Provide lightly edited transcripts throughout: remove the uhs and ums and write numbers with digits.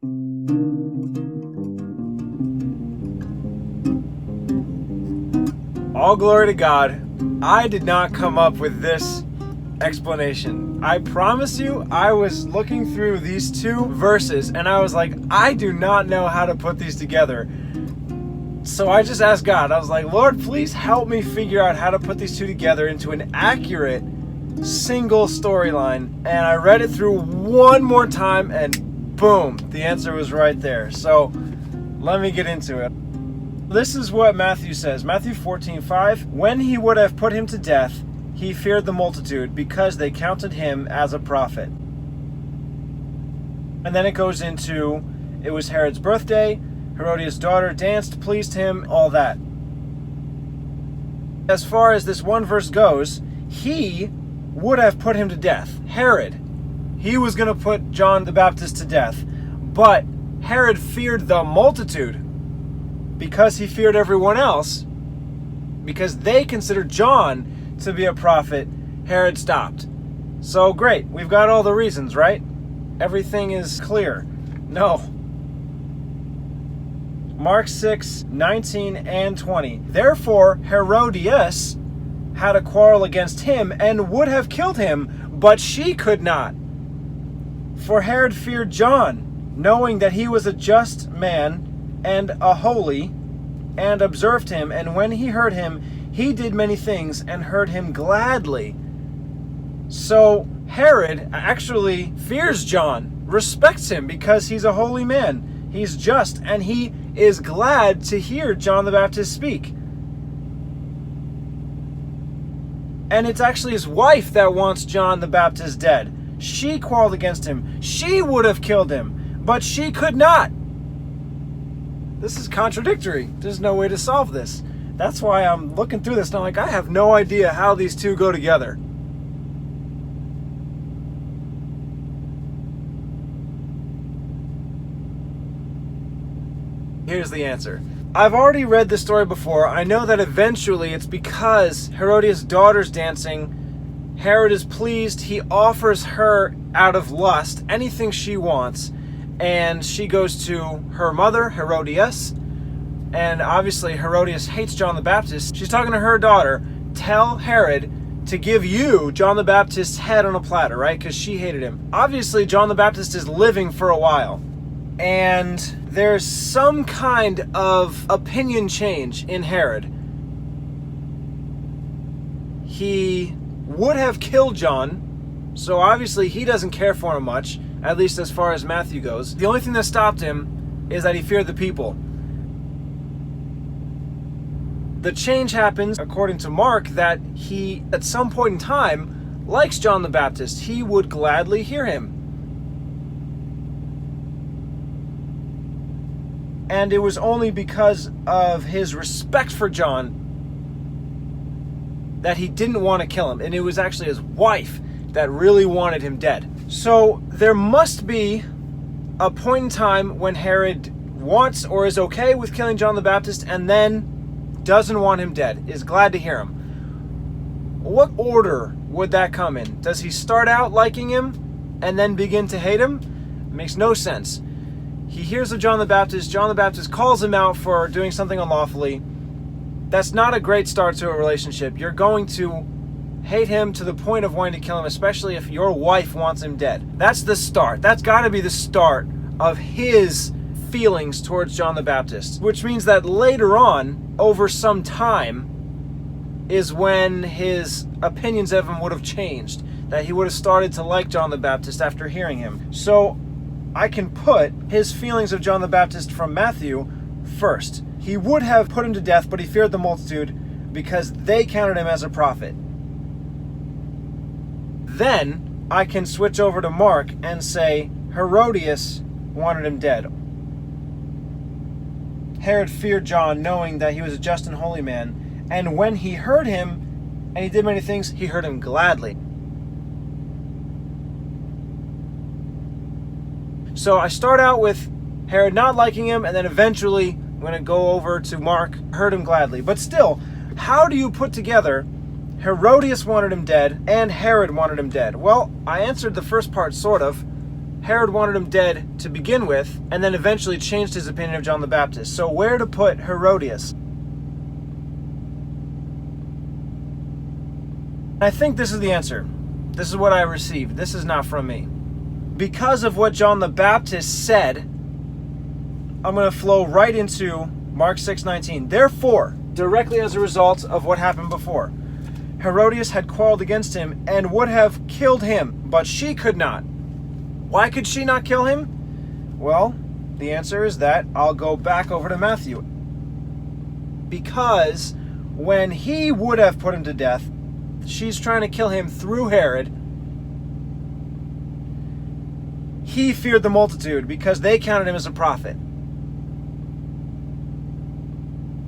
All glory to God. I did not come up with this explanation. I promise you, I was looking through these two verses and I was like, I do not know how to put these together. So I just asked God, I was like, Lord, please help me figure out how to put these two together into an accurate single storyline. And I read it through one more time and boom, the answer was right there. So let me get into it. This is what Matthew says. Matthew 14:5. When he would have put him to death, he feared the multitude because they counted him as a prophet. And then it goes into, it was Herod's birthday, Herodias' daughter danced, pleased him, all that. As far as this one verse goes, he would have put him to death. Herod. He was going to put John the Baptist to death. But Herod feared the multitude because he feared everyone else. Because they considered John to be a prophet, Herod stopped. So great, we've got all the reasons, right? Everything is clear. No. Mark 6:19 and 20. Therefore Herodias had a quarrel against him and would have killed him, but she could not. For Herod feared John, knowing that he was a just man and a holy, and observed him, and when he heard him, he did many things and heard him gladly. So Herod actually fears John, respects him because he's a holy man. He's just, and he is glad to hear John the Baptist speak. And it's actually his wife that wants John the Baptist dead. She quarreled against him. She would have killed him, but she could not. This is contradictory. There's no way to solve this. That's why I'm looking through this and I'm like, I have no idea how these two go together. Here's the answer. I've already read this story before. I know that eventually it's because Herodias' daughter's dancing. Herod is pleased. He offers her out of lust anything she wants. And she goes to her mother, Herodias. And obviously Herodias hates John the Baptist. She's talking to her daughter. Tell Herod to give you John the Baptist's head on a platter, right? Because she hated him. Obviously John the Baptist is living for a while. And there's some kind of opinion change in Herod. He would have killed John, so obviously he doesn't care for him much, at least as far as Matthew goes. The only thing that stopped him is that he feared the people. The change happens, according to Mark, that he, at some point in time, likes John the Baptist. He would gladly hear him. And it was only because of his respect for John that he didn't want to kill him. And it was actually his wife that really wanted him dead. So there must be a point in time when Herod wants or is okay with killing John the Baptist and then doesn't want him dead, is glad to hear him. What order would that come in? Does he start out liking him and then begin to hate him? It makes no sense. He hears of John the Baptist. John the Baptist calls him out for doing something unlawfully. That's not a great start to a relationship. You're going to hate him to the point of wanting to kill him, especially if your wife wants him dead. That's the start. That's got to be the start of his feelings towards John the Baptist, which means that later on, over some time, is when his opinions of him would have changed, that he would have started to like John the Baptist after hearing him. So I can put his feelings of John the Baptist from Matthew first. He would have put him to death, but he feared the multitude because they counted him as a prophet. Then I can switch over to Mark and say Herodias wanted him dead. Herod feared John, knowing that he was a just and holy man, and when he heard him, and he did many things, he heard him gladly. So I start out with Herod not liking him, and then eventually I'm going to go over to Mark, heard him gladly. But still, how do you put together Herodias wanted him dead and Herod wanted him dead? Well, I answered the first part sort of. Herod wanted him dead to begin with, and then eventually changed his opinion of John the Baptist. So where to put Herodias? I think this is the answer. This is what I received. This is not from me. Because of what John the Baptist said, I'm going to flow right into Mark 6:19. Therefore, directly as a result of what happened before, Herodias had quarreled against him and would have killed him, but she could not. Why could she not kill him? Well, the answer is that I'll go back over to Matthew. Because when he would have put him to death, she's trying to kill him through Herod. He feared the multitude because they counted him as a prophet.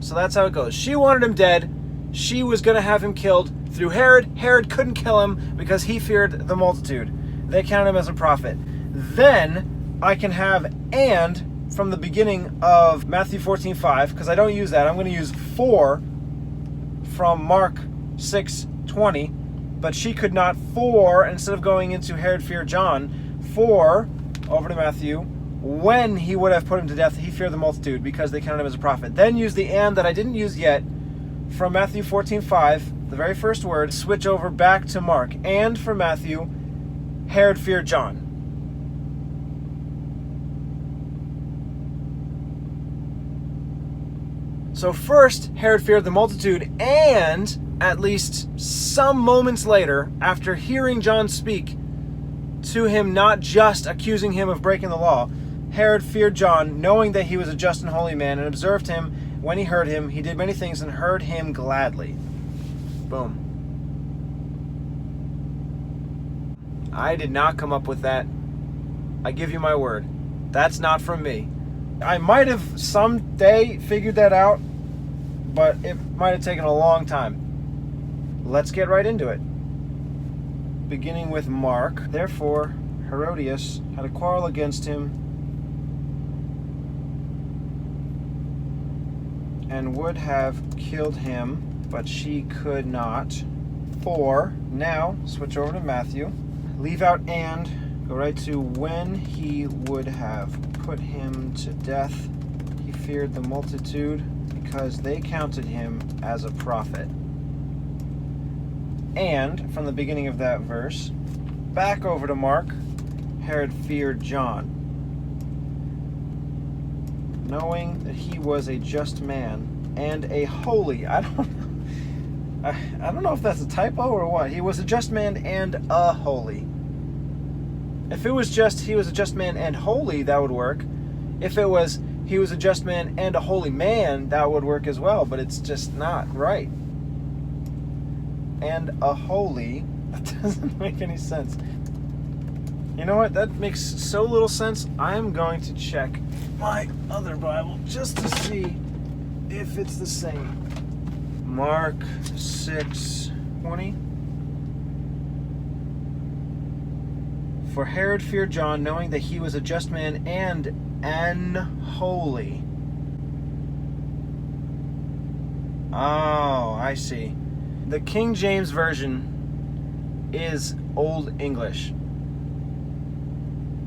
So that's how it goes. She wanted him dead. She was going to have him killed through Herod. Herod couldn't kill him because he feared the multitude. They counted him as a prophet. Then I can have "and" from the beginning of Matthew 14:5, because I don't use that. I'm going to use "for" from Mark 6:20, but she could not, for, instead of going into Herod feared John, for, over to Matthew, when he would have put him to death, he feared the multitude because they counted him as a prophet. Then use the "and" that I didn't use yet from Matthew 14:5, the very first word, switch over back to Mark. And for Matthew, Herod feared John. So first, Herod feared the multitude, and at least some moments later, after hearing John speak to him, not just accusing him of breaking the law, Herod feared John, knowing that he was a just and holy man, and observed him. When he heard him, he did many things and heard him gladly. Boom. I did not come up with that. I give you my word. That's not from me. I might have someday figured that out, but it might have taken a long time. Let's get right into it. Beginning with Mark. Therefore, Herodias had a quarrel against him and would have killed him, but she could not. For, now, switch over to Matthew. Leave out "and", go right to when he would have put him to death. He feared the multitude because they counted him as a prophet. And, from the beginning of that verse, back over to Mark, Herod feared John, knowing that he was a just man and a holy. I don't know if that's a typo or what. He was a just man and a holy. If it was just he was a just man and holy, that would work. If it was he was a just man and a holy man, that would work as well, but it's just not right. And a holy, that doesn't make any sense. You know what? That makes so little sense. I'm going to check my other Bible just to see if it's the same. Mark 6:20. For Herod feared John, knowing that he was a just man and an holy. Oh, I see. The King James Version is Old English.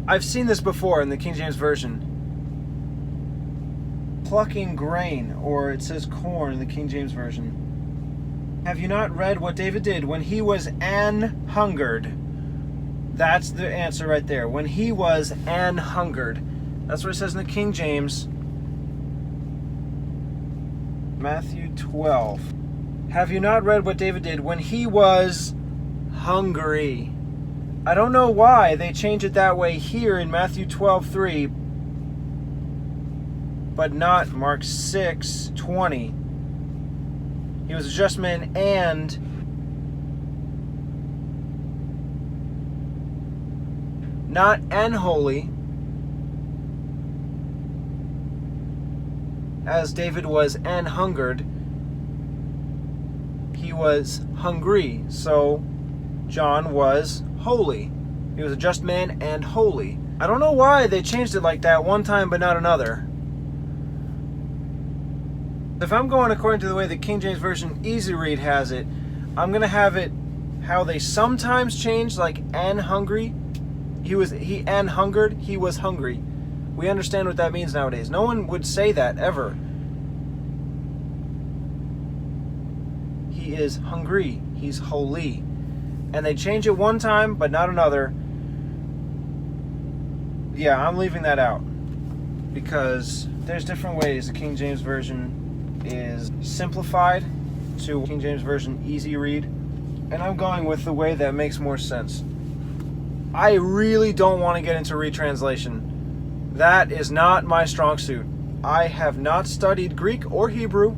I've seen this before in the King James Version. Plucking grain, or it says corn in the King James Version. Have you not read what David did when he was an hungered? That's the answer right there. When he was an hungered. That's what it says in the King James. Matthew 12. Have you not read what David did when he was hungry? I don't know why they change it that way here in Matthew 12:3, but not Mark 6:20. He was a just man and not unholy, as David was an hungered. He was hungry, so John was holy. He was a just man and holy. I don't know why they changed it like that one time but not another. If I'm going according to the way the King James Version Easy Read has it, I'm going to have it how they sometimes change, like "and hungry." he and hungered, he was hungry. We understand what that means nowadays. No one would say that ever. He is hungry. He's holy. And they change it one time, but not another. Yeah, I'm leaving that out. Because there's different ways. The King James Version is simplified to King James Version easy read. And I'm going with the way that makes more sense. I really don't want to get into retranslation. That is not my strong suit. I have not studied Greek or Hebrew,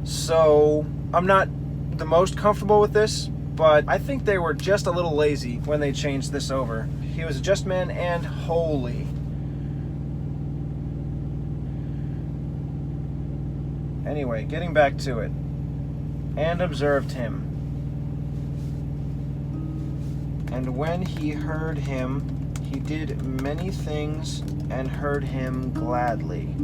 so I'm not the most comfortable with this, but I think they were just a little lazy when they changed this over. He was a just man and holy. Anyway, getting back to it. And observed him. And when he heard him, he did many things and heard him gladly.